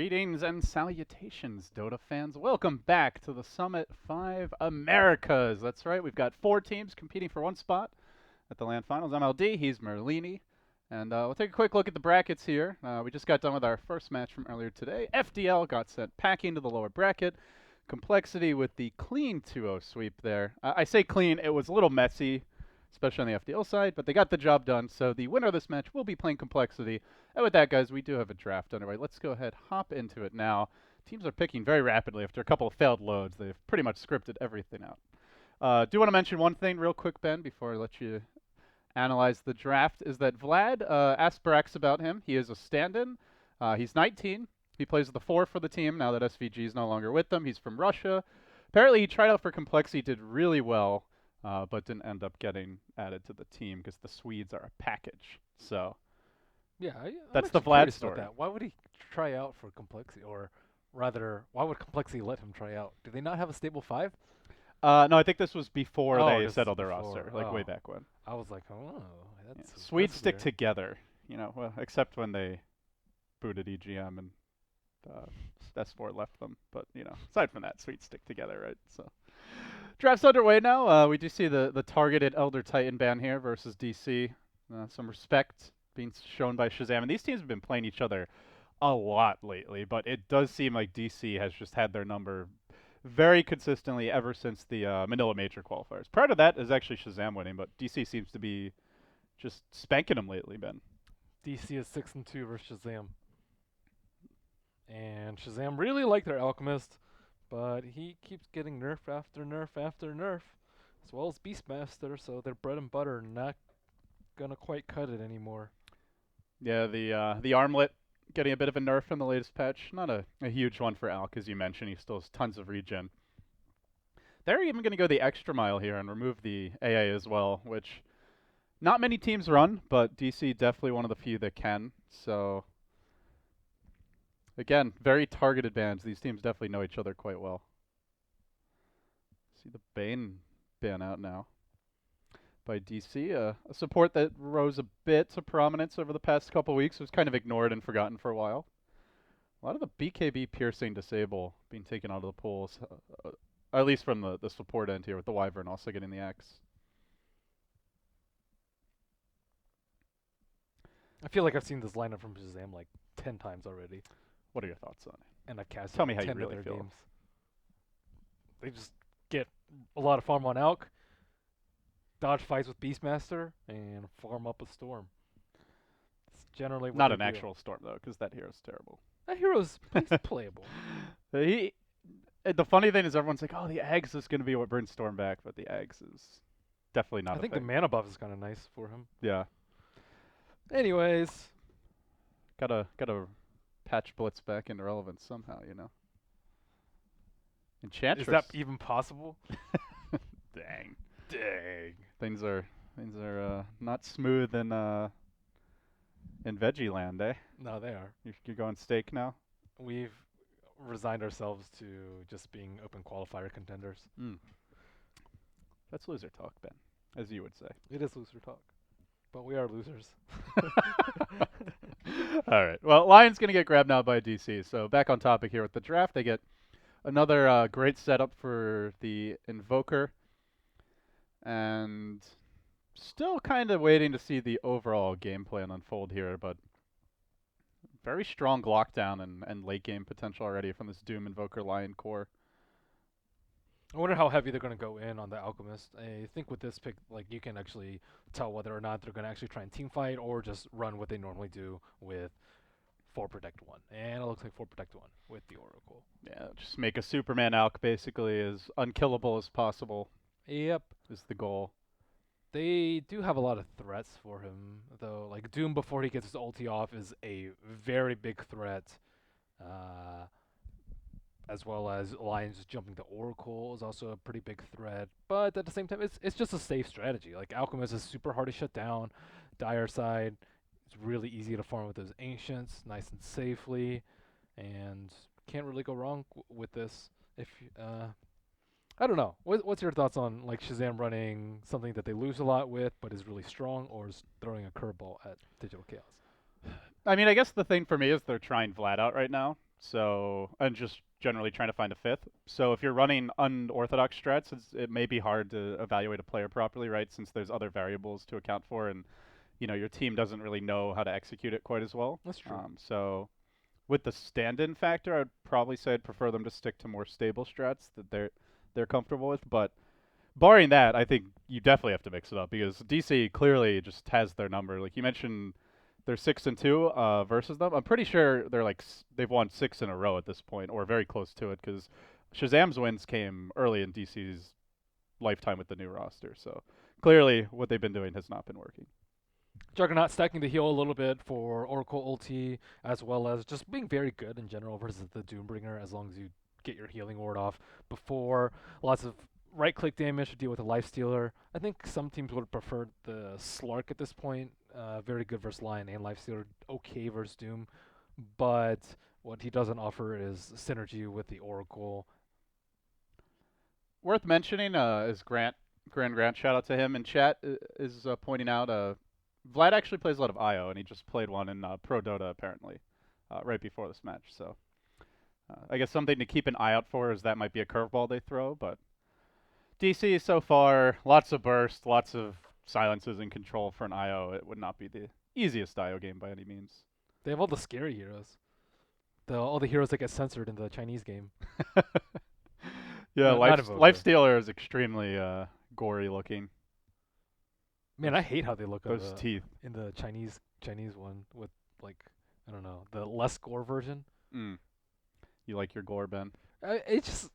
Greetings and salutations, Dota fans. Welcome back to the Summit 5 Americas. That's right, we've got 4 teams competing for one spot at the LAN Finals. I'm LD, he's Merlini. And we'll take a quick look at the brackets here. We just got done with our first match from earlier today. FDL got sent packing to the lower bracket. Complexity with the clean 2-0 sweep there. I say clean, it was a little messy, especially on the FDL side, but they got the job done. So the winner of this match will be playing Complexity. And with that, guys, we do have a draft underway. Let's go ahead, hop into it now. Teams are picking very rapidly after a couple of failed loads. They've pretty much scripted everything out. Do want to mention one thing real quick, Ben, before I let you analyze the draft, is that Vlad asked Brax about him. He is a stand-in. He's 19. He plays the 4 for the team now that SVG is no longer with them. He's from Russia. Apparently, he tried out for Complexity, did really well, but didn't end up getting added to the team because the Swedes are a package. So Yeah, that's I'm the actually Vlad curious story. about that. Why would he try out for Complexity, or rather, why would Complexity let him try out? Do they not have a stable 5? No, I think this was before Oh, they this is settled their before. roster, like way Oh. back when. I was like, oh, Yeah. that's Swedes stick weird. together, well, except when they booted EGM and S4 left them. But, aside from that, Swedes stick together, right? So, draft's underway now. We do see the targeted Elder Titan ban here versus DC. Some respect being shown by Shazam. And these teams have been playing each other a lot lately, but it does seem like DC has just had their number very consistently ever since the Manila Major qualifiers. Prior to that is actually Shazam winning, but DC seems to be just spanking them lately, Ben. DC is 6-2 versus Shazam, and Shazam really like their Alchemist, but he keeps getting nerf after nerf after nerf, as well as Beastmaster. So their bread and butter not gonna quite cut it anymore. Yeah, the armlet getting a bit of a nerf in the latest patch. Not a huge one for Alk, as you mentioned. He still has tons of regen. They're even going to go the extra mile here and remove the AA as well, which not many teams run, but DC definitely one of the few that can. So, again, very targeted bans. These teams definitely know each other quite well. See the Bane ban out now by DC, a support that rose a bit to prominence over the past couple weeks. It was kind of ignored and forgotten for a while. A lot of the BKB piercing disable being taken out of the pools, at least from the support end here with the Wyvern also getting the Axe. I feel like I've seen this lineup from Shazam like 10 times already, What are your thoughts on it? and I've cast Tell me like how you 10 really other feel. games. They just get a lot of farm on Alk, dodge fights with Beastmaster, and farm up a Storm. It's generally what Not they an do. actual Storm, though, because that hero's terrible. That hero's he's playable. The funny thing is everyone's like, oh, the Eggs is going to be what brings Storm back, but the Eggs is definitely not I a think thing. the mana buff is kind of nice for him. Yeah. Anyways, Gotta patch Blitz back into relevance somehow, Enchantress. is that even possible? Dang. Dang. Things are not smooth in Veggie Land, eh? No, they are. You're going steak now? We've resigned ourselves to just being open qualifier contenders. That's loser talk, Ben, as you would say. It is loser talk, but we are losers. All right. Well, Lion's going to get grabbed now by DC. So back on topic here with the draft. They get another great setup for the Invoker. And still kind of waiting to see the overall game plan unfold here, but very strong lockdown and late game potential already from this Doom Invoker Lion core. I wonder how heavy they're going to go in on the Alchemist. I think with this pick, like, you can actually tell whether or not they're going to actually try and team fight or just run what they normally do with 4 Protect 1. And it looks like 4 Protect 1 with the Oracle. Yeah, just make a Superman Alk basically as unkillable as possible Yep. is the goal. They do have a lot of threats for him, though. Like, Doom before he gets his ulti off is a very big threat. As well as Lions jumping to Oracle is also a pretty big threat. But at the same time, it's just a safe strategy. Like, Alchemist is super hard to shut down. Dire side, it's really easy to farm with those Ancients, nice and safely. And can't really go wrong with this. If I don't know. What's your thoughts on, like, Shazam running something that they lose a lot with but is really strong, or is throwing a curveball at Digital Chaos? I mean, I guess the thing for me is they're trying Vlad out right now. So, and just generally trying to find a fifth. So if you're running unorthodox strats, it may be hard to evaluate a player properly, right? Since there's other variables to account for, and your team doesn't really know how to execute it quite as well. That's true. So with the stand-in factor, I'd probably say I'd prefer them to stick to more stable strats that they're comfortable with. But barring that, I think you definitely have to mix it up because DC clearly just has their number. Like you mentioned, they're 6-2 versus them. I'm pretty sure they've won 6 in a row at this point, or very close to it, because Shazam's wins came early in DC's lifetime with the new roster. So clearly, what they've been doing has not been working. Juggernaut stacking the heal a little bit for Oracle ulti, as well as just being very good in general versus the Doombringer, as long as you get your healing ward off before. Lots of right-click damage to deal with a Life Stealer. I think some teams would have preferred the Slark at this point. Very good versus Lion and Life Stealer. Okay versus Doom. But what he doesn't offer is synergy with the Oracle. Worth mentioning is Grant. Shout out to him in chat is pointing out Vlad actually plays a lot of IO, and he just played one in Pro Dota apparently right before this match. So I guess something to keep an eye out for is that might be a curveball they throw. But DC so far, lots of burst, lots of silences and control for an IO. It would not be the easiest IO game by any means. They have all the scary heroes. All the heroes that get censored in the Chinese game. Yeah, Not Life Invoker. Stealer is extremely gory looking. Man, I hate how they look Those teeth. in the Chinese one with like I don't know the less gore version. Mm. You like your gore, Ben? It just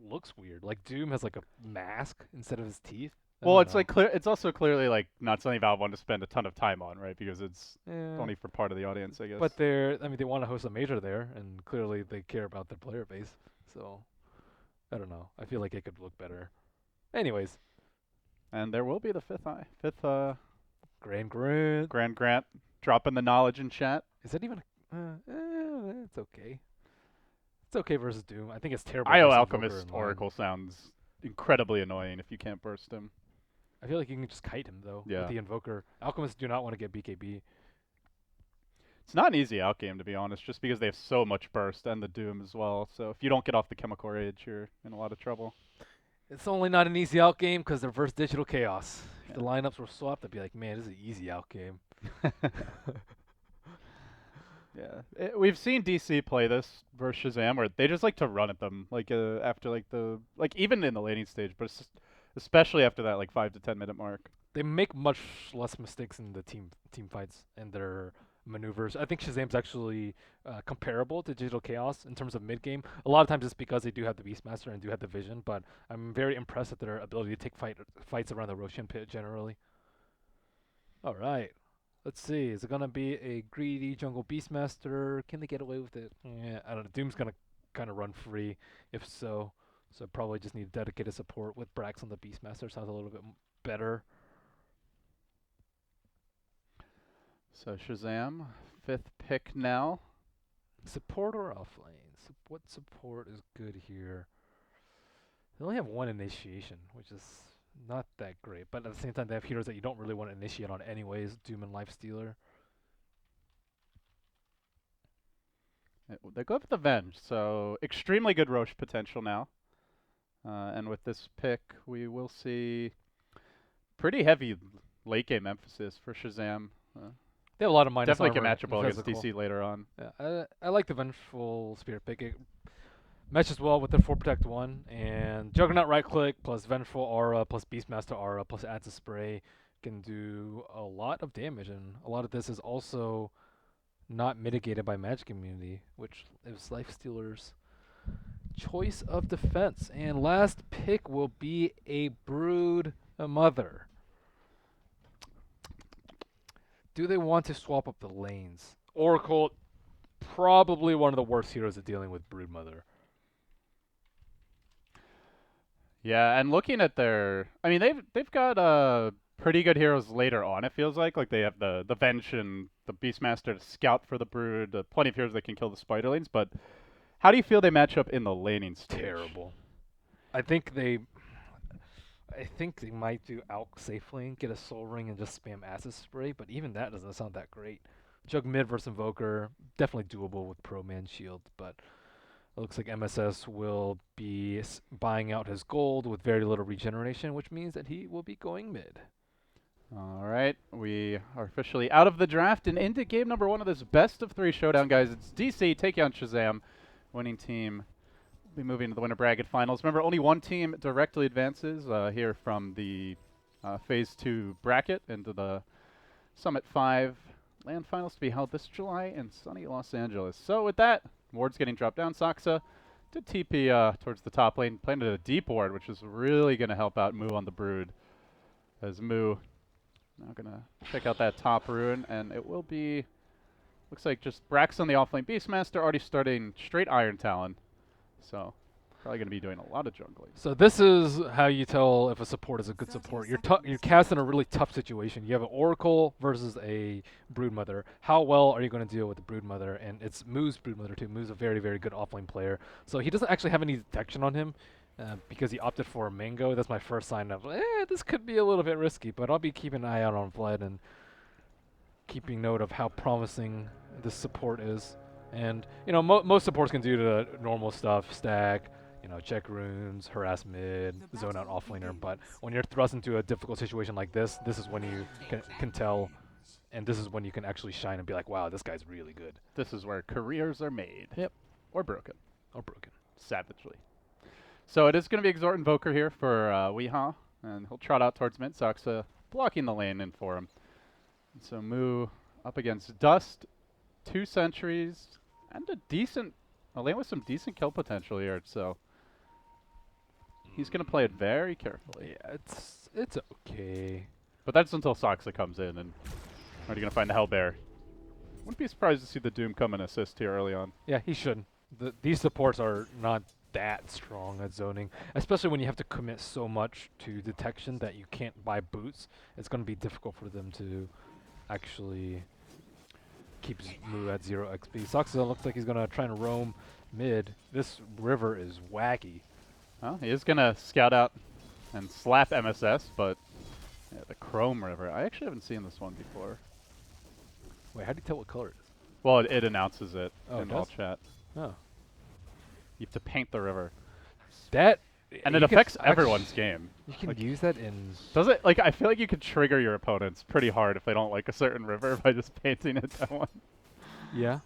looks weird. Like Doom has like a mask instead of his teeth. I Well, don't it's know. like clear. It's also clearly like not something Valve wanted to spend a ton of time on, right? Because it's Yeah, only for part of the audience, I guess. but I mean they want to host a major there, and clearly they care about their player base. So I don't know. I feel like it could look better. Anyways, And there will be the fifth Grand Grant. Grand Grant dropping the knowledge in chat. Is that even? It's okay. It's okay versus Doom. I think it's terrible IO versus Invoker Alchemist and Lion. Oracle sounds incredibly annoying if you can't burst him. I feel like you can just kite him though with Yeah, the Invoker. Alchemists do not want to get BKB. it's not an easy out game to be honest, just because they have so much burst and the Doom as well. So if you don't get off the Chemical Rage, you're in a lot of trouble. It's only not an easy out game because they're versus Digital Chaos. If the Yeah. lineups were swapped, I'd be like, man, this is an easy out game. Yeah, we've seen DC play this versus Shazam, where they just like to run at them, like after even in the laning stage, but especially after that 5 to 10 minute mark. They make much less mistakes in the team fights and their maneuvers. I think Shazam's actually comparable to Digital Chaos in terms of mid game. A lot of times it's because they do have the Beastmaster and do have the vision, but I'm very impressed at their ability to take fights around the Roshan pit generally. All right. Let's see. Is it gonna be a greedy jungle beastmaster? Can they get away with it? Yeah, I don't know. Doom's gonna kind of run free. If so, probably just need dedicated support with Brax on the beastmaster. Sounds a little bit better. So Shazam, fifth pick now. Support or offlane? What support is good here? They only have one initiation, which is not that great. But at the same time, they have heroes that you don't really want to initiate on anyways. Doom and Lifestealer. They go with the Venge, so extremely good Roche potential now. And with this pick, we will see pretty heavy late game emphasis for Shazam. They have a lot of minus Definitely armor matchable and against physical. DC later on. Yeah, I like the Vengeful Spirit pick. It matches well with their 4 Protect 1, and Juggernaut right click plus Vengeful Aura plus Beastmaster Aura plus adds a spray can do a lot of damage, and a lot of this is also not mitigated by Magic Immunity, which is Lifestealer's choice of defense. And last pick will be a Brood Mother. Do they want to swap up the lanes? Oracle, probably one of the worst heroes at dealing with Broodmother. Yeah, and looking at I mean, they've got pretty good heroes later on. It feels like they have the Venge and the Beastmaster to scout for the Brood. Plenty of heroes that can kill the Spiderlings. But how do you feel they match up in the laning stage? Terrible. I think they might do Alk safely, get a Soul Ring, and just spam Acid Spray, but even that doesn't sound that great. Jug mid versus Invoker, definitely doable with Pro Man Shield, but it looks like MSS will be buying out his gold with very little regeneration, which means that he will be going mid. All right, we are officially out of the draft and into game number 1 of this best of 3 showdown, guys. It's DC taking on Shazam. Winning team will be moving to the winter bracket finals. Remember, only one team directly advances here from the Phase 2 bracket into the Summit 5 land finals to be held this July in sunny Los Angeles. So with that, ward's getting dropped down. Saksa did TP towards the top lane, planted a deep ward, which is really going to help out Moo on the Brood. As Moo now going to check out that top rune, and it will be, looks like just Brax on the offlane Beastmaster already starting straight Iron Talon. So probably going to be doing a lot of jungling. So this is how you tell if a support is a good support. You're cast in a really tough situation. You have an Oracle versus a Broodmother. How well are you going to deal with the Broodmother? And it's Moo's Broodmother too. Moo's a very, very good offlane player. So he doesn't actually have any detection on him because he opted for a Mango. That's my first sign of, this could be a little bit risky. But I'll be keeping an eye out on Vlad and keeping note of how promising this support is. And, you know, most supports can do the normal stuff, stack, you know, check runes, harass mid, zone out offlaner, but when you're thrust into a difficult situation like this is when you can tell, and this is when you can actually shine and be like, wow, this guy's really good. This is where careers are made. Yep. Or broken. Or broken. Savagely. So it is going to be Exhort Invoker here for Weehaw, and he'll trot out towards mid. Saksa blocking the lane in for him. And so Moo up against Dust, 2 sentries, and a lane with some decent kill potential here, so he's going to play it very carefully. Yeah, it's okay. But that's until Saksa comes in, and already going to find the Hellbear. Wouldn't be surprised to see the Doom come and assist here early on. Yeah, he should. These supports are not that strong at zoning, especially when you have to commit so much to detection that you can't buy boots. It's going to be difficult for them to actually keep Moo at 0 XP. Saksa looks like he's going to try and roam mid. This river is wacky. Well, he is going to scout out and slap MSS, but yeah, the Chrome River. I actually haven't seen this one before. Wait, how do you tell what color it is? Well, it announces it Oh, in it all does? chat. Oh. You have to paint the river. That... And it affects everyone's game. You can Like, use that in... Does it? Like, I feel like you could trigger your opponents pretty hard if they don't like a certain river by just painting it that one. Yeah.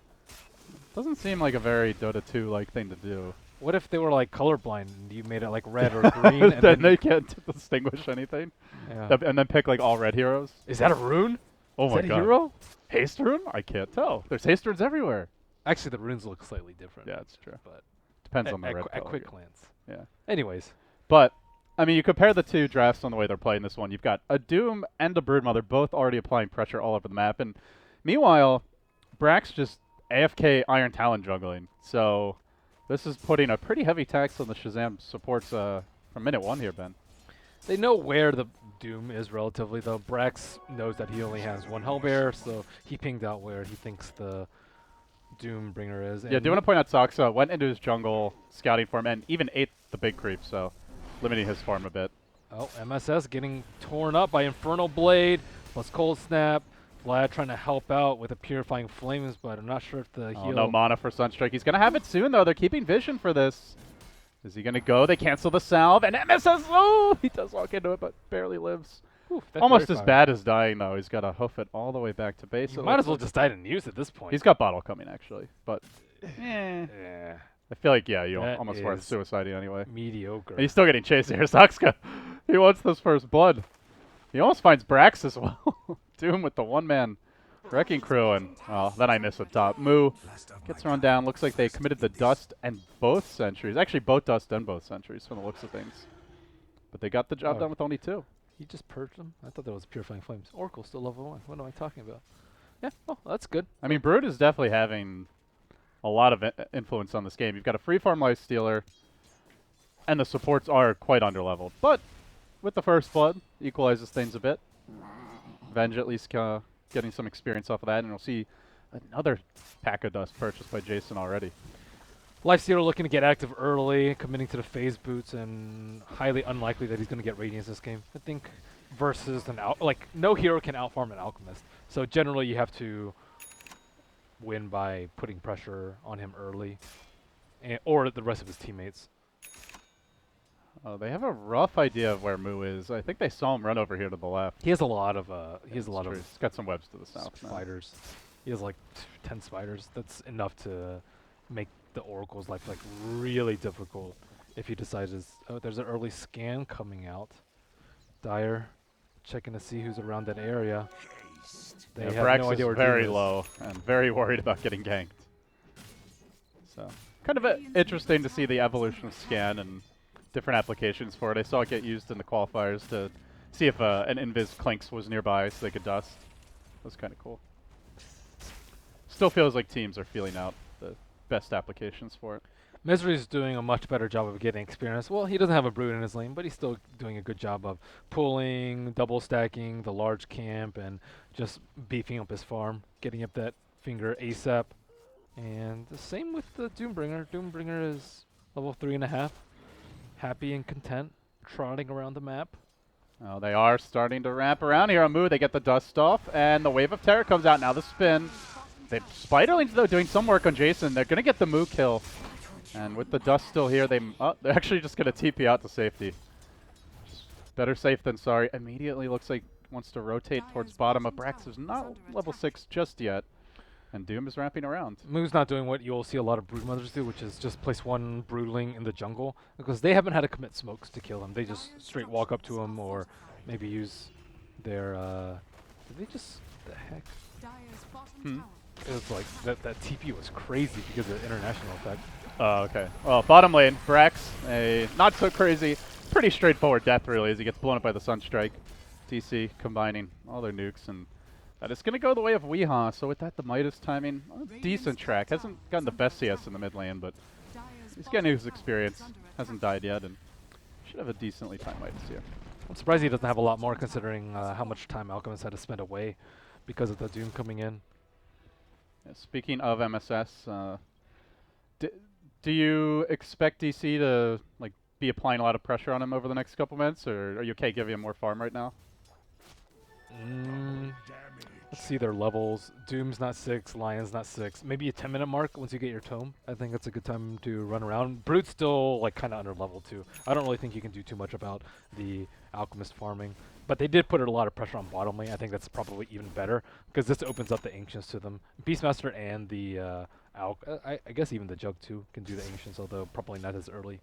Doesn't seem like a very Dota 2-like thing to do. What if they were like colorblind and you made it like red or green? And then they can't distinguish anything. Yeah. And then pick like all red heroes. Is that a rune? Oh Is my that god. a hero? Haste rune? I can't tell. There's haste runes everywhere. Actually, the runes look slightly different. Yeah, it's true. But Depends on the red at color. quick glance. Yeah. Anyways. But, I mean, you compare the two drafts on the way they're playing this one. You've got a Doom and a Broodmother both already applying pressure all over the map. And meanwhile, Brax just AFK Iron Talon juggling. So this is putting a pretty heavy tax on the Shazam supports from minute 1 here, Ben. They know where the Doom is relatively, though. Brax knows that he only has one Hellbear, so he pinged out where he thinks the Doom bringer is. Yeah, do you want to point out Saksa went into his jungle scouting for him and even ate the big creep, so limiting his farm a bit. Oh, MSS getting torn up by Infernal Blade plus Cold Snap. Vlad trying to help out with the Purifying Flames, but I'm not sure if the heal... No mana for Sunstrike. He's going to have it soon, though. They're keeping vision for this. Is he going to go? They cancel the salve, and MSS, oh, he does walk into it, but barely lives. Whew, that's Almost very as fire. bad as dying, though. He's got to hoof it all the way back to base. You might as well just die and use at this point. He's got bottle coming, actually, but Yeah. I feel like, yeah, you That almost worth is suiciding anyway. Mediocre. And he's still getting chased here. Sakska, he wants this first blood. He almost finds Brax as well. Doom with the one-man wrecking crew, and then I miss a top. Moo gets run down. Looks like they committed the Dust and both sentries. Actually, both Dust and both sentries from the looks of things. But they got the job done with only 2. He just purged them? I thought that was Purifying Flames. Oracle still level 1. What am I talking about? Yeah, well, that's good. I mean, Brood is definitely having a lot of influence on this game. You've got a free farm Lifestealer, and the supports are quite underleveled. But with the first blood, equalizes things a bit. Venge at least getting some experience off of that, and we'll see another pack of Dust purchased by Jason already. Lifestealer looking to get active early, committing to the phase boots, and highly unlikely that he's going to get Radiance this game. I think versus no hero can outfarm an Alchemist. So generally you have to win by putting pressure on him early, or the rest of his teammates. Oh, they have a rough idea of where Moo is. I think they saw him run over here to the left. He has a lot of Yeah, it's true. He's got some webs to the south now. spiders. He has like 10 spiders. That's enough to make the Oracle's life like really difficult if he decides. Oh, there's an early scan coming out. Dire checking to see who's around that area. They Yeah, have Brax no idea where is very Doom is. low and very worried about getting ganked. So, kind of interesting to see the evolution of scan and different applications for it. I saw it get used in the qualifiers to see if an invis clinks was nearby so they could dust. That was kind of cool. Still feels like teams are feeling out the best applications for it. Misery's doing a much better job of getting experience. Well, he doesn't have a Brood in his lane, but he's still doing a good job of pulling, double stacking the large camp, and just beefing up his farm, getting up that finger ASAP. And the same with the Doombringer. Doombringer is level 3.5, happy and content, trotting around the map. Oh, they are starting to ramp around here on Moo. They get the dust off, and the Wave of Terror comes out. Now the spin. Spiderlings, though, doing some work on Jason. They're going to get the Moo kill. And with the dust still here, they're actually just going to TP out to safety. Better safe than sorry. Immediately looks like wants to rotate towards bottom. Brax is not level 6 just yet. And Doom is ramping around. Moo's not doing what you'll see a lot of Broodmothers do, which is just place one Broodling in the jungle, because they haven't had to commit smokes to kill him. They just straight walk up to him, or maybe use their, did they just, the heck? It was like, that TP was crazy because of the international effect. Oh, okay. Well, bottom lane, Brax, a not so crazy, pretty straightforward death really as he gets blown up by the Sunstrike. TC combining all their nukes, and that is going to go the way of Weehaw. So with that, the Midas timing, decent track. Hasn't gotten the best CS in the mid lane, but he's getting his experience. Hasn't died yet, and should have a decently timed Midas here. I'm surprised he doesn't have a lot more considering how much time Alchemist had to spend away because of the Doom coming in. Yeah, speaking of MSS, do you expect DC to like be applying a lot of pressure on him over the next couple minutes, or are you okay giving him more farm right now? Let's see their levels. Doom's not 6, Lion's not 6. Maybe a 10-minute mark once you get your tome. I think that's a good time to run around. Brute's still like kind of under level too. I don't really think you can do too much about the Alchemist farming. But they did put a lot of pressure on bottom lane. I think that's probably even better because this opens up the Ancients to them. Beastmaster and the I guess even the Jug too can do the Ancients, although probably not as early.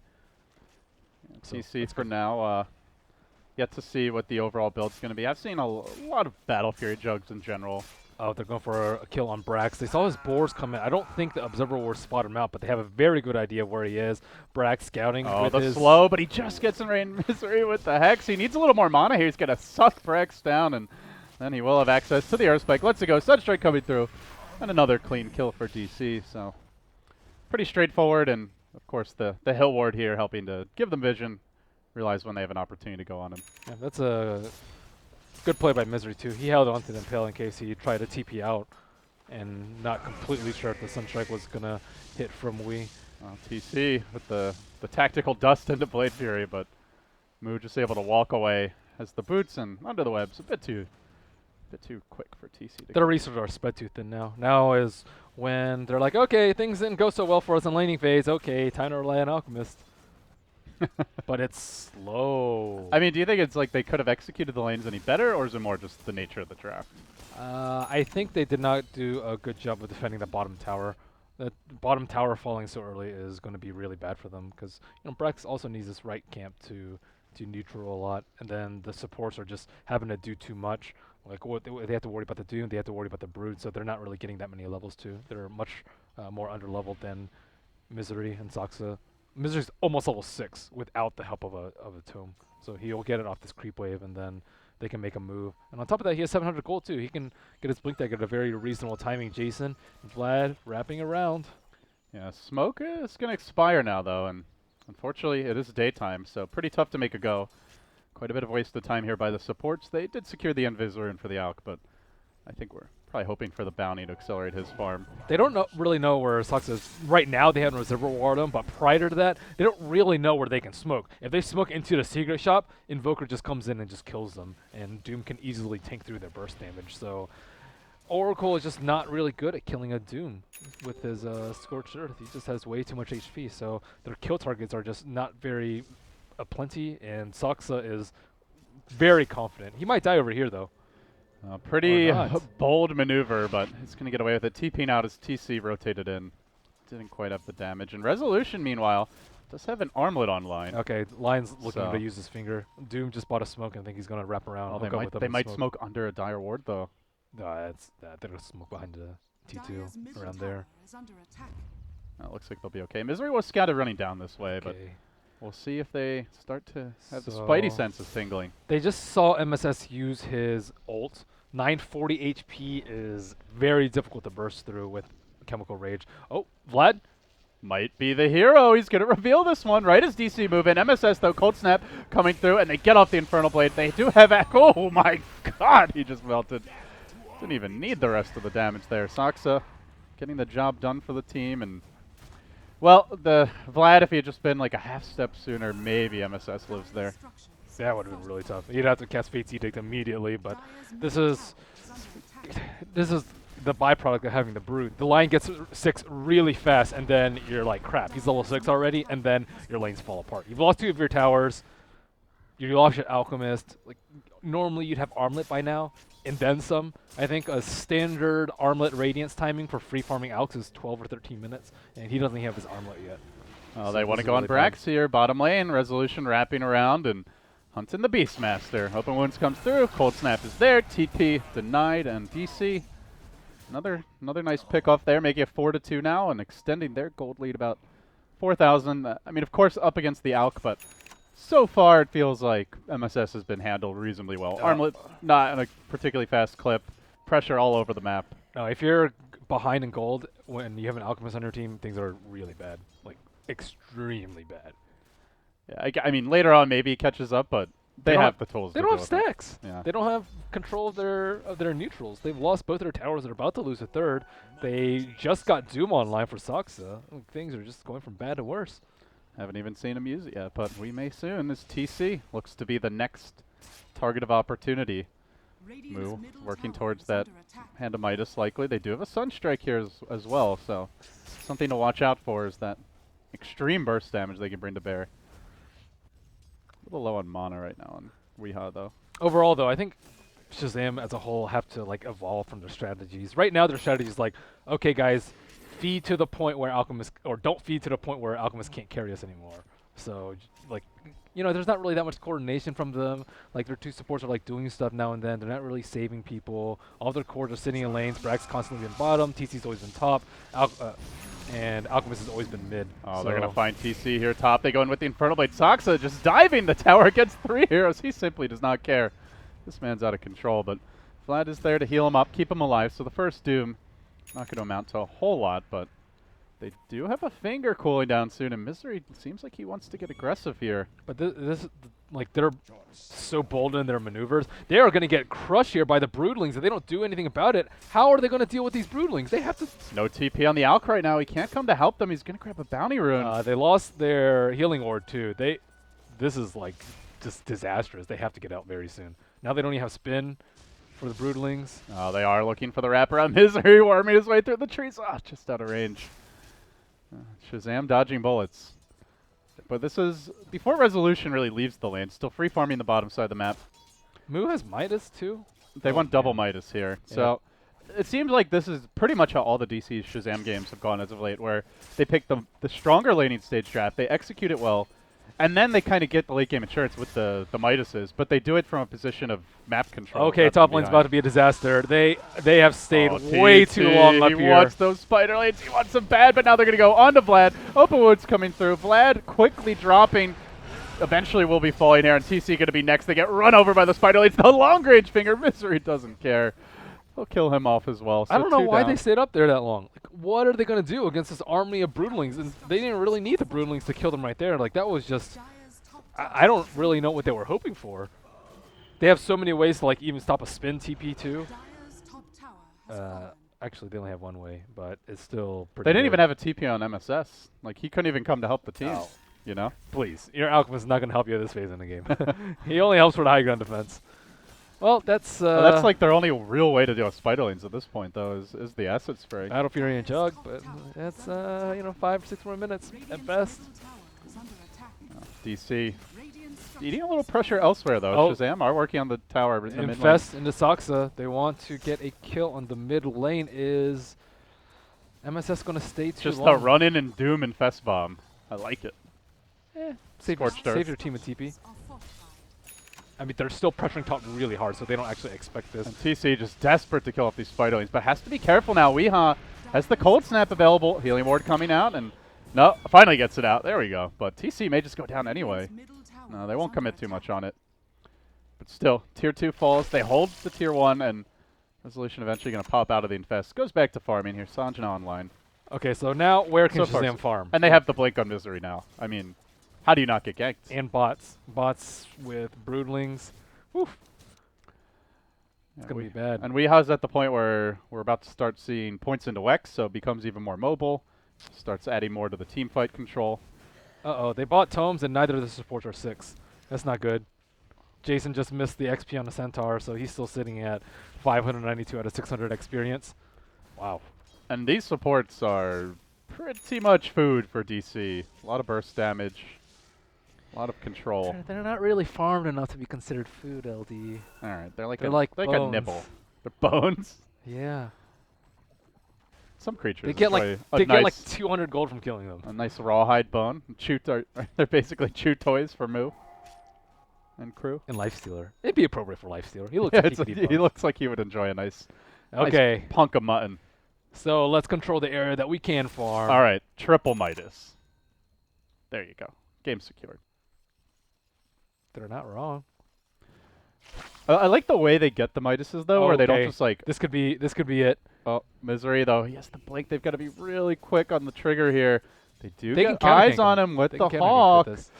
Yeah, TC for now. Yet to see what the overall build's going to be. I've seen a lot of Battle Fury Jugs in general. Oh, they're going for a kill on Brax. They saw his boars come in. I don't think the Observer War spotted him out, but they have a very good idea of where he is. Brax scouting. Oh, the slow, but he just gets in Rain Misery with the Hex. He needs a little more mana here. He's going to suck Brax down, and then he will have access to the Earth Spike. Let's go. Sunstrike coming through. And another clean kill for DC. So pretty straightforward, and of course the Hill Ward here helping to give them vision. Realize when they have an opportunity to go on him. Yeah, that's a good play by Misery too. He held on to the Impale in case he tried to TP out and not completely sure if the Sunstrike was going to hit from Wii. TC with the tactical dust into Blade Fury, but Moo just able to walk away as the boots and under the webs. A bit too quick for TC. Their resources are spread too thin now. Now is when they're like, okay, things didn't go so well for us in laning phase. Okay, time to rely on Alchemist. But it's slow. I mean, do you think it's like they could have executed the lanes any better, or is it more just the nature of the draft? I think they did not do a good job of defending the bottom tower. The bottom tower falling so early is going to be really bad for them because Brax also needs this right camp to neutral a lot, and then the supports are just having to do too much. Like they have to worry about the Doom, they have to worry about the Brood, so they're not really getting that many levels too. They're much more under-leveled than Misery and Zoxa. Misery's almost level 6 without the help of a tome. So he'll get it off this creep wave, and then they can make a move. And on top of that, he has 700 gold too. He can get his blink deck at a very reasonable timing. Jason, Vlad, wrapping around. Yeah, smoke is going to expire now, though, and unfortunately it is daytime, so pretty tough to make a go. Quite a bit of wasted time here by the supports. They did secure the Invisor in for the Alk, but I think we're probably hoping for the bounty to accelerate his farm. They don't really know where Sox is. Right now they have a Reservoir Ward on, but prior to that, they don't really know where they can smoke. If they smoke into the secret shop, Invoker just comes in and just kills them, and Doom can easily tank through their burst damage. So Oracle is just not really good at killing a Doom with his Scorched Earth. He just has way too much HP, so their kill targets are just not very plenty, and Saksa is very confident. He might die over here, though. Pretty not. bold maneuver, but he's going to get away with it. TPing out as TC rotated in. Didn't quite have the damage. And Resolution, meanwhile, does have an armlet online. Okay, Lion's looking So- to use his finger. Doom just bought a smoke and I think he's going to wrap around. Oh, hook up with him they and might smoke under a dire ward, though. No, they're going to smoke behind the T2 around there. It looks like they'll be okay. Misery was scattered running down this way, but Okay. we'll see if they start to have the So- spidey senses tingling. They just saw MSS use his ult. 940 HP is very difficult to burst through with Chemical Rage. Oh, Vlad? Might be the hero. He's going to reveal this one right as DC move in. MSS, though, Cold Snap coming through, and they get off the Infernal Blade. They do have... Oh, my God. He just melted. Didn't even need the rest of the damage there. Saksa getting the job done for the team. And, well, the Vlad, if he had just been like a half step sooner, maybe MSS lives there. That would have been really tough. You'd have to cast Fate's Edict immediately, but this is the byproduct of having the Brood. The Lion gets 6 really fast, and then you're like, crap, he's level 6 already, and then your lanes fall apart. You've lost 2 of your towers. You lost your Alchemist. Like normally you'd have Armlet by now, and then some. I think a standard Armlet Radiance timing for free farming Alx is 12 or 13 minutes, and he doesn't even have his Armlet yet. Oh, So they want to this go is on really bad. Brax here. Bottom lane, Resolution wrapping around and hunting the Beastmaster. Open Wounds comes through. Cold Snap is there. TP denied, and DC. Another nice pick off there, making it 4-2 now and extending their gold lead about 4,000. I mean, of course, up against the Alk, but so far it feels like MSS has been handled reasonably well. Armlet not in a particularly fast clip. Pressure all over the map. No, if you're behind in gold when you have an Alchemist on your team, things are really bad, like extremely bad. Yeah, I mean, later on maybe he catches up, but they don't have the tools. They to don't deal have with it. stacks. Yeah. They don't have control of their neutrals. They've lost both their towers. They're about to lose a third. They just got Doom online for Saksa. Things are just going from bad to worse. Haven't even seen him use it yet, but we may soon. This TC looks to be the next target of opportunity. Moo working towards that Hand of Midas likely. They do have a Sunstrike here as well, so something to watch out for is that extreme burst damage they can bring to bear. A little low on mana right now on Weehaw, though. Overall, though, I think Shazam as a whole have to like evolve from their strategies. Right now, their strategy is like, okay, guys, feed to the point where Alchemist, or don't feed to the point where Alchemist can't carry us anymore. So, like, you know, there's not really that much coordination from them. Like, their 2 supports are like doing stuff now and then. They're not really saving people. All their cores are sitting in lanes. Bragg's constantly been bottom. TC's always been top. And Alchemist has always been mid. Oh, so they're going to find TC here top. They go in with the Infernal Blade. Saksa just diving the tower against 3 heroes. He simply does not care. This man's out of control, but Vlad is there to heal him up, keep him alive. So the first Doom, not going to amount to a whole lot, but they do have a finger cooling down soon, and Misery seems like he wants to get aggressive here. But like, they're so bold in their maneuvers. They are going to get crushed here by the Broodlings. If they don't do anything about it, how are they going to deal with these Broodlings? They have to... No TP on the Alk right now. He can't come to help them. He's going to grab a bounty rune. They lost their healing ward, too. This is, like, just disastrous. They have to get out very soon. Now they don't even have spin for the Broodlings. Oh, they are looking for the wraparound. Misery worming his way through the trees. Ah, just out of range. Shazam dodging bullets. But this is before Resolution really leaves the lane. Still free farming the bottom side of the map. Moo has Midas, too. They want double Midas here. Yeah. So it seems like this is pretty much how all the DC Shazam games have gone as of late, where they pick the stronger laning stage draft, they execute it well, and then they kind of get the late game insurance with the Midases, but they do it from a position of map control. Okay, not top from lane's behind. about to be a disaster. They have stayed Oh, way TC, too long up he here. wants those spider lanes. He wants them bad, but now they're going to go on to Vlad. Open Woods coming through. Vlad quickly dropping. Eventually will be falling here, and TC going to be next. They get run over by the spider lanes. The long range finger. Misery doesn't care. They'll kill him off as well. So I don't know 2 why down. they stayed up there that long. Like, what are they going to do against this army of Broodlings? And they didn't really need the Broodlings to kill them right there. Like, that was just... I don't really know what they were hoping for. They have so many ways to, like, even stop a spin TP, too. Actually, they only have one way, but it's still pretty They didn't good. even have a TP on MSS. Like, he couldn't even come to help the team. Oh. You know? Please. Your Alchemist is not going to help you at this phase in the game. He only helps for the high ground defense. Well, that's Well, that's like their only real way to deal with Spiderlings at this point, though, is the Acid Spray. Battle Fury and Jug, but that's 5-6 more minutes at best. DC eating a little pressure elsewhere, though. Oh. Shazam are working on the tower in the mid lane. Infest into Soxa. They want to get a kill on the mid lane. Is MSS going to stay too Just long? a run in and Doom Infest Bomb. I like it. Save Scorched Earth. your team with TP. I mean, they're still pressuring top really hard, so they don't actually expect this. And TC just desperate to kill off these Spiderlings, but has to be careful now. Weehaw has the Cold Snap available. Healing Ward coming out, and no, finally gets it out. There we go. But TC may just go down anyway. No, they won't commit too much on it. But still, Tier 2 falls. They hold the Tier 1, and Resolution eventually going to pop out of the Infest. Goes back to farming here. Sanjana online. Okay, so now where can So far, Shazam farm? And they have the Blink on Misery now. I mean, how do you not get ganked? And bots. Bots with Broodlings. Woof. It's Yeah, going to be bad. And Weeha's at the point where we're about to start seeing points into Wex, so it becomes even more mobile. Starts adding more to the team fight control. Uh-oh, they bought Tomes and neither of the supports are 6. That's not good. Jason just missed the XP on the Centaur, so he's still sitting at 592 out of 600 experience. Wow. And these supports are pretty much food for DC. A lot of burst damage, a lot of control. They're not really farmed enough to be considered food, LD. All right, they're like They're a, like a bones. nibble. They're bones. Yeah. Some creatures They get enjoy like a nice, get like 200 gold from killing them. a nice rawhide bone. They're basically chew toys for Moo and crew. And Lifestealer. It'd be appropriate for Lifestealer. He looks Yeah, like it's he a- could eat he bones. looks like he would enjoy a nice Okay. punk of mutton. So let's control the area that we can farm. All right, triple Midas. There you go. Game secured. They're not wrong. I like the way they get the Midases though, where they don't Okay. just like, This could be it. oh, Misery though. He has the blink. They've got to be really quick on the trigger here. They do They get can counter eyes gank on him. him with They the can counter gank Hawk. with this.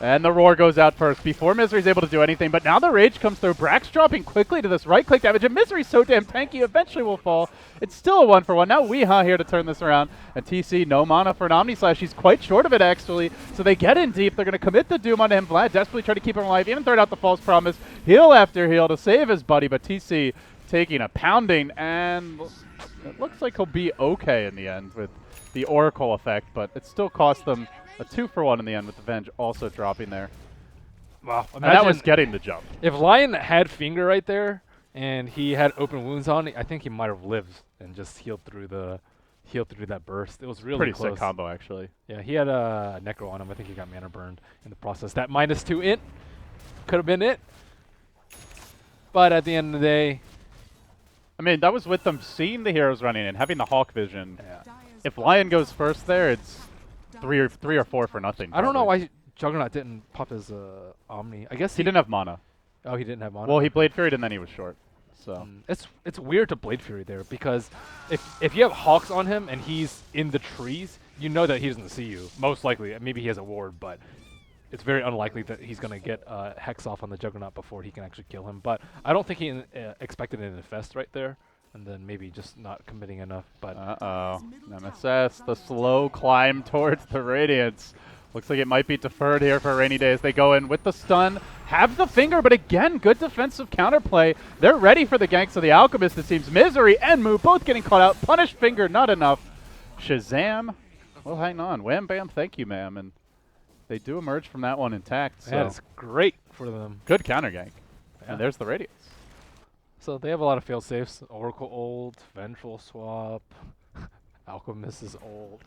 And the Roar goes out first before Misery's able to do anything. But now the Rage comes through. Brax dropping quickly to this right-click damage. And Misery's so damn tanky, eventually will fall. It's still a 1-for-1. Now Weehaw here to turn this around. And TC, no mana for an Omni Slash. He's quite short of it, actually. So they get in deep. They're going to commit the Doom onto him. Vlad desperately trying to keep him alive. Even throw out the False Promise. Heal after heal to save his buddy. But TC taking a pounding. And it looks like he'll be okay in the end with the Oracle effect. But it still cost them a 2-for-1 in the end with the Venge also dropping there. Wow. And that was getting the jump. If Lion had Finger right there and he had open wounds on it, I think he might have lived and just healed through that burst. It was really Pretty close. sick combo, actually. Yeah, he had a Necro on him. I think he got mana burned in the process. That -2 int could have been it. But at the end of the day, I mean, that was with them seeing the heroes running in, having the Hawk vision. yeah. If Lion goes first there, it's three or four for nothing. I don't know probably. why Juggernaut didn't pop his Omni. I guess He didn't have mana. Oh, he didn't have mana. Well, he Blade Fury'd and then he was short. So It's weird to Blade Fury there because if you have Hawks on him and he's in the trees, you know that he doesn't see you. Most likely, maybe he has a ward, but it's very unlikely that he's gonna get Hex off on the Juggernaut before he can actually kill him. But I don't think he expected an Infest right there, and then maybe just not committing enough. But uh-oh. Nemesis, the slow climb towards the Radiance. Looks like it might be deferred here for a rainy day as they go in with the stun. Have the finger, but again, good defensive counterplay. They're ready for the ganks of the Alchemist, it seems. Misery and Moo both getting caught out. Punish finger, not enough. Shazam, well, hang on. Wham, bam, thank you, ma'am. And they do emerge from that one intact. So yeah, it's great for them. good counter gank. Yeah. And there's the Radiance. So they have a lot of fail safes. Oracle old, Vengeful swap, Alchemist is old.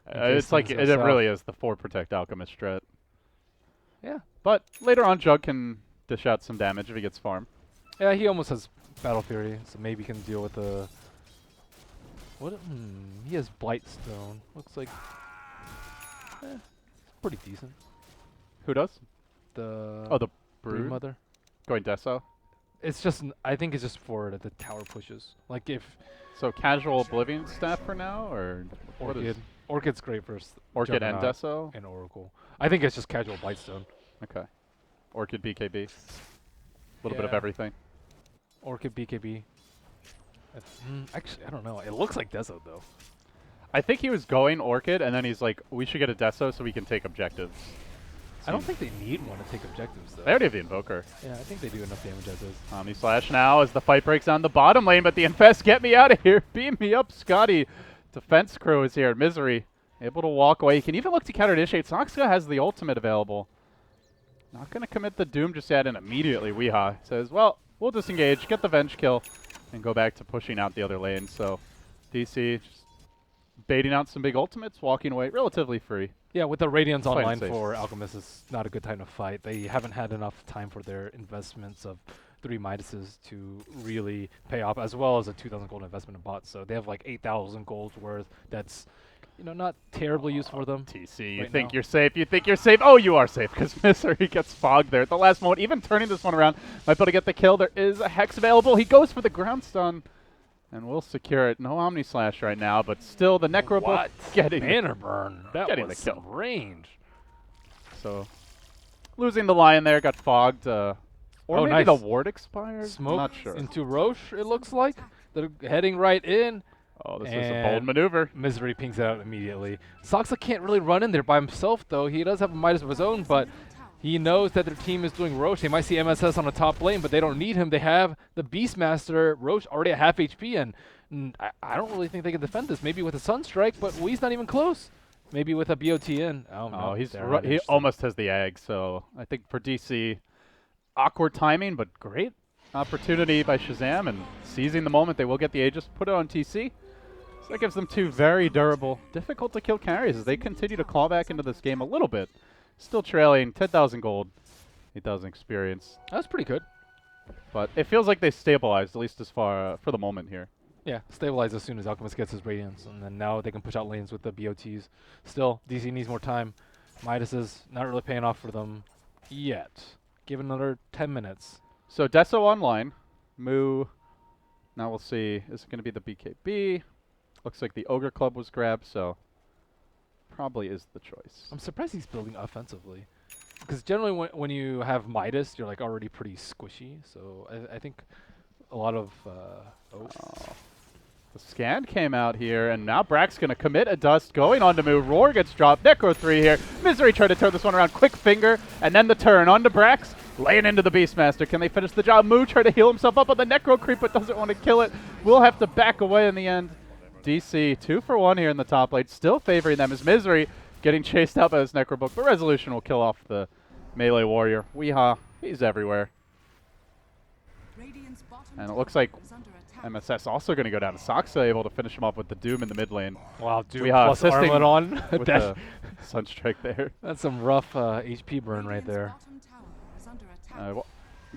It's like, Jason it really is the 4 Protect Alchemist strat. Yeah. But later on, Jug can dish out some damage if he gets farm. Yeah, he almost has Battle Fury, so maybe he can deal with the... What? He has Blightstone. Looks like... pretty decent. Who does? The... Oh, the Brood? Mother. Going Deso? It's just... I think it's just for the tower pushes. Like if... So casual Oblivion staff for now, or what is Orchid. Orchid's great for Orchid and Juggernaut Deso? and Oracle. I think it's just casual Blightstone. Okay. Orchid BKB. A little bit of Yeah. everything. Orchid BKB. Actually, I don't know. It looks like Deso though. I think he was going Orchid, and then he's like, we should get a Deso so we can take objectives. I don't think they need one to take objectives, though. They already have the Invoker. Yeah, I think they do enough damage as is. Omni Slash now as the fight breaks on the bottom lane, but the Infest, get me out of here. Beam me up, Scotty. Defense crew is here. Misery able to walk away. He can even look to counter initiate. Soxka has the ultimate available. Not going to commit the Doom just yet, and immediately Weeha says, well, we'll disengage, get the Venge kill, and go back to pushing out the other lane. So DC just baiting out some big ultimates, walking away relatively free. Yeah, with the Radiance Playing online safe. for Alchemist is not a good time to fight. They haven't had enough time for their investments of 3 Midases to really pay off, as well as a 2,000 gold investment in bots. So they have like 8,000 gold worth. That's, you know, not terribly useful for them. TC, you right think now. you're safe, you think you're safe. Oh, you are safe, because Misery gets fogged there at the last moment. Even turning this one around, might be able to get the kill. There is a Hex available. He goes for the ground stun, and we'll secure it. No Omni Slash right now, but still the Necrobook getting Mana burn. That getting was the kill. some range. So, losing the Lion there, got fogged. Or Oh, maybe nice. the ward expired? Smoke Not sure. into Roche, it looks like. They're heading right in. Oh, this is a bold And maneuver. Misery pings it out immediately. Soxa can't really run in there by himself, though. He does have a Midas of his own, but he knows that their team is doing Roche. They might see MSS on the top lane, but they don't need him. They have the Beastmaster, Roche already at half HP, and I don't really think they can defend this. Maybe with a Sunstrike, but Wee's not even close. Maybe with a BOT in. Oh, no. He they're not he interested. almost has the egg, so I think for DC, awkward timing, but great opportunity by Shazam, and seizing the moment, they will get the Aegis, put it on TC. So that gives them 2 very durable, difficult to kill carries as they continue to claw back into this game a little bit. Still trailing 10,000 gold, 8,000 experience, That's pretty good. but it feels like they stabilized, at least as far for the moment here. Yeah, stabilize as soon as Alchemist gets his Radiance, and then now they can push out lanes with the BOTs. Still, DC needs more time. Midas is not really paying off for them yet. Give it another 10 minutes. So Deso online, Moo, now we'll see, is it going to be the BKB? Looks like the Ogre Club was grabbed, so probably is the choice. I'm surprised he's building offensively. Because generally when you have Midas, you're like already pretty squishy. So I think a lot of... The scan came out here, and now Brack's going to commit a dust, going on to Moo. Roar gets dropped, Necro 3 here. Misery tried to turn this one around, quick finger, and then the turn onto Brax, laying into the Beastmaster. Can they finish the job? Moo tried to heal himself up on the Necro creep, but doesn't want to kill it. Will have to back away in the end. DC 2 for 1 here in the top lane, still favoring them as Misery getting chased out by this Necrobook, but Resolution will kill off the melee warrior. Weeha, he's everywhere. And it looks like MSS also going to go down to Soxa, able to finish him off with the Doom in the mid lane. Wow, Doom Weeha plus assisting Armlet on. with the Sunstrike there. That's some rough HP burn right there.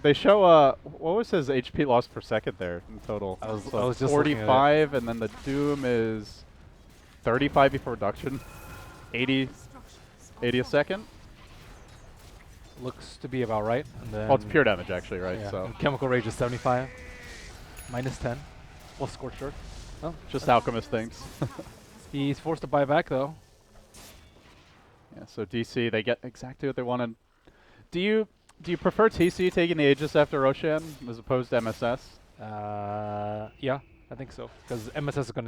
They show, what was his HP loss per second there in total? I was So just looking at it. 45, and then the Doom is 35 before reduction. 80 a second. Looks to be about right. And then Well, it's pure damage actually, right? yeah, So and Chemical Rage is 75. Minus 10. Well, Scorched Earth. Oh, just Alchemist things. he's forced to buy back, though. Yeah, so DC, they get exactly what they wanted. Do you prefer TC taking the Aegis after Roshan as opposed to MSS? Yeah, I think so. Because MSS is going to